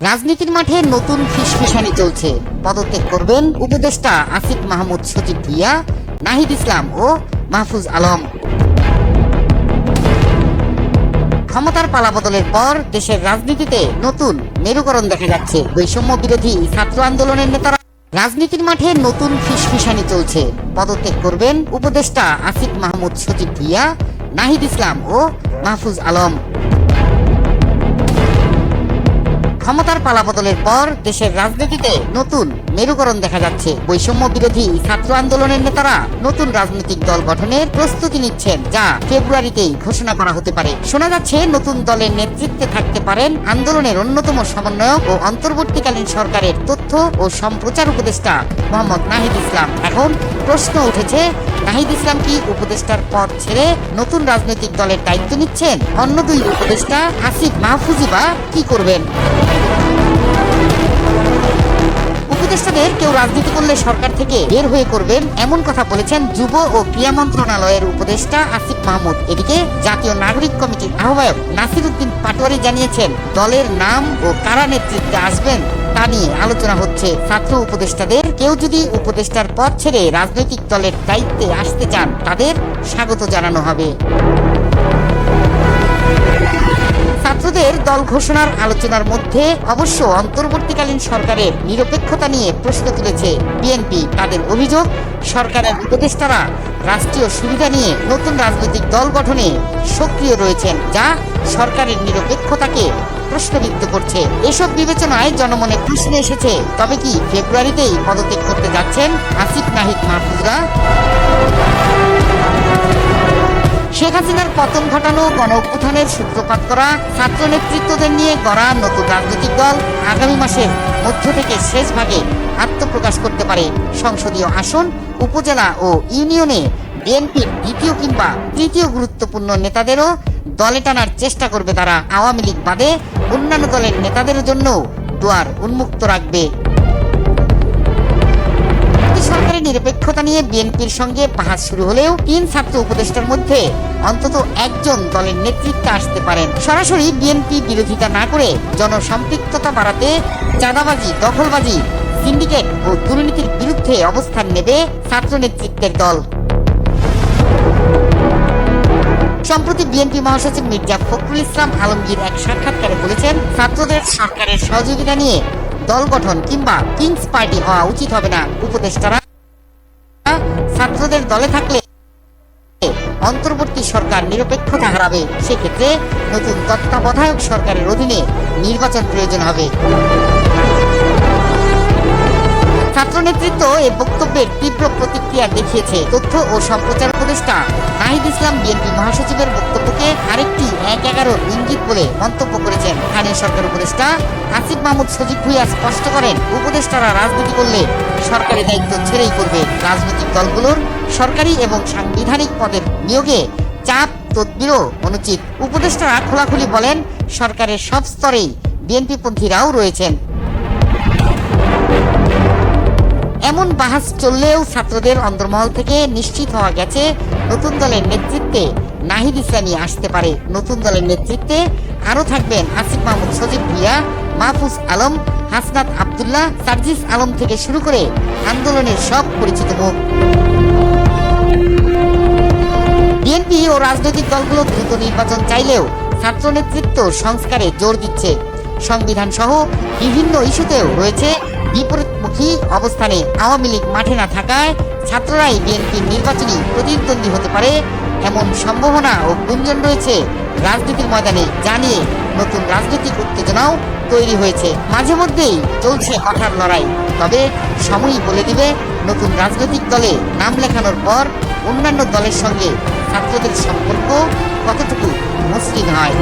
রাজনীতির মাঠে নতুন ফিসফিসানি চলছে। পদত্যাগ করবেন উপদেষ্টা আসিফ মাহমুদ সজীব ভুঁইয়া, নাহিদ ইসলাম ও মাহফুজ আলম। ক্ষমতার পালাবদলের পর দেশের রাজনীতিতে নতুন মেরুকরণ দেখা যাচ্ছে। বৈষম্য বিরোধী ছাত্র আন্দোলনের নেতারা রাজনীতির মাঠে নতুন ফিসফিসানি চলছে। পদত্যাগ করবেন উপদেষ্টা আসিফ মাহমুদ সজীব ভুঁইয়া, নাহিদ ইসলাম ও মাহফুজ আলম। ক্ষমতার পালাবদলের পর দেশের রাজনীতিতে নতুন মেরুকরণ দেখা যাচ্ছে। বৈষম্য বিরোধী ছাত্র আন্দোলনের নেতারা নতুন রাজনৈতিক দল গঠনের প্রস্তুতি নিচ্ছেন, যা ফেব্রুয়ারিতেই ঘোষণা করা হতে পারে। শোনা যাচ্ছে নতুন দলের নেতৃত্বে থাকতে পারেন আন্দোলনের অন্যতম সমন্বয়ক ও অন্তর্বর্তীকালীন সরকারের তথ্য ও সম্প্রচার উপদেষ্টা মোহাম্মদ নাহিদ ইসলাম। এখন প্রশ্ন উঠেছে, নাহিদ ইসলাম কি উপদেষ্টার পদ ছেড়ে নতুন রাজনৈতিক দলের দায়িত্ব নিচ্ছেন? অন্য দুই উপদেষ্টা আসিফ মাহফুজই বা কি করবেন? উপদেষ্টাদের কেউ রাজনীতি করলে সরকার থেকে বের হয়ে করবেন, এমন কথা বলেছেন যুব ও ক্রীড়া মন্ত্রণালয়ের উপদেষ্টা আসিফ মাহমুদ। এদিকে জাতীয় নাগরিক কমিটির আহ্বায়ক নাসির উদ্দিন পাটোয়ারি জানিয়েছেন, দলের নাম ও কারা নেতৃত্বে আসবেন তা নিয়ে আলোচনা হচ্ছে। ছাত্র উপদেষ্টাদের কেউ যদি উপদেষ্টার পদ ছেড়ে রাজনৈতিক দলের দায়িত্বে আসতে চান, তাদের স্বাগত জানানো হবে। ছাত্রদের দল ঘোষণার আলোচনার মধ্যে অবশ্য অন্তর্বর্তীকালীন সরকারের নিরপেক্ষতা নিয়ে প্রশ্ন তুলেছে বিএনপি। তাদের অভিযোগ, সরকারের উপদেষ্টারা রাষ্ট্রীয় সুবিধা নিয়ে নতুন রাজনৈতিক দল গঠনে সক্রিয় রয়েছেন, যা সরকারের নিরপেক্ষতাকে প্রশ্নবিদ্ধ করছে। এসব বিবেচনায় জনমনে প্রশ্ন এসেছে, তবে কি ফেব্রুয়ারিতেই পদত্যাগ করতে যাচ্ছেন আসিফ নাহিদ মাহফুজরা? শেখ হাসিনার পতন ঘটানো গণ অভ্যুত্থানের সূত্রপাত করা ছাত্র নেতৃত্বদের নিয়ে গড়া নতুন রাজনৈতিক দল আগামী মাসের মধ্য থেকে শেষ ভাগে আত্মপ্রকাশ করতে পারে। সংসদীয় আসন, উপজেলা ও ইউনিয়নে বিএনপির দ্বিতীয় কিংবা তৃতীয় গুরুত্বপূর্ণ নেতাদেরও দলে টানার চেষ্টা করবে তারা। আওয়ামী লীগ বাদে অন্যান্য দলের নেতাদের জন্য দুয়ার উন্মুক্ত রাখবে। সরকারের নিরপেক্ষতা নিয়ে বিএনপির সঙ্গে বাহাস শুরু হলেও তিন ছাত্র উপদেষ্টার মধ্যে অন্তত একজন দলের নেতৃত্বে আসতে পারেন। সরাসরি বিএনপি বিরোধিতা না করে জনসম্পৃক্ততা বাড়াতে চাঁদাবাজি, দখলবাজি, সিন্ডিকেট ও দুর্নীতির বিরুদ্ধে অবস্থান নেবে ছাত্র নেতৃত্বের দল। সম্প্রতি বিএনপি মহাসচিব মির্জা ফখরুল ইসলাম আলমগীর এক সাক্ষাৎকারে বলেছেন, ছাত্রদের সরকারের সহযোগিতা নিয়ে দল গঠন কিংবা কিংস পার্টি হওয়া উচিত হবে না। উপদেষ্টারা ছাত্রদের দলে থাকলে অন্তর্বর্তী সরকার নিরপেক্ষতা হারাবে। সেক্ষেত্রে নতুন তত্ত্বাবধায়ক সরকারের অধীনে নির্বাচন প্রয়োজন হবে। ছাত্র নেতৃত্ব এ বক্তব্যের তীব্র প্রতিক্রিয়া দেখিয়েছে। তথ্য ও সম্প্রচার উপদেষ্টা নাহিদ ইসলাম বিএনপি মহাসচিবের বক্তব্যকে আরেকটি ১/১১ ইঙ্গিত বলে মন্তব্য করেছেন। স্থানীয় সরকার উপদেষ্টা আসিফ মাহমুদ সজীব ভুঁইয়া স্পষ্ট করেন, উপদেষ্টারা রাজনীতি করলে সরকারি দায়িত্ব ছেড়েই করবে। রাজনৈতিক দলগুলোর সরকারি এবং সাংবিধানিক পদের নিয়োগে চাপ তদবিরও অনুচিত। উপদেষ্টারা খোলাখুলি বলেন, সরকারের সব স্তরেই বিএনপিপন্থীরাও রয়েছেন। এমন বাহাস চললেও ছাত্রদের অন্তর্মহল থেকে নিশ্চিত হওয়া গেছে, নতুন দলের নেতৃত্বে নাহিদ ইসলামই আসতে পারে। নতুন দলের নেতৃত্বে আরও থাকবেন আসিফ মাহমুদ সজীব ভুঁইয়া, মাহফুজ আলম, হাসনাত আবদুল্লাহ, সার্জিস আলম থেকে শুরু করে আন্দোলনের সব পরিচিত মুখ। বিএনপি ও রাজনৈতিক দলগুলো দ্রুত নির্বাচন চাইলেও ছাত্র নেতৃত্ব সংস্কারে জোর দিচ্ছে। সংবিধান সহ বিভিন্ন ইস্যুতেও রয়েছে বিপরীতমুখী অবস্থানে। আওয়ামী লীগ মাঠে না থাকায় ছাত্ররাই বিএনপির নির্বাচনী প্রতিদ্বন্দ্বী হতে পারে, এমন সম্ভাবনা ও গুঞ্জন রয়েছে রাজনীতির ময়দানে, জানিয়ে নতুন রাজনৈতিক উত্তেজনাও তৈরি হয়েছে। মাঝে মধ্যেই চলছে কথার লড়াই, তবে সময়ই বলে দিবে নতুন রাজনৈতিক দলে নাম লেখানোর পর অন্যান্য দলের সঙ্গে ছাত্রদের সম্পর্ক কতটুকু মসৃণ হয়।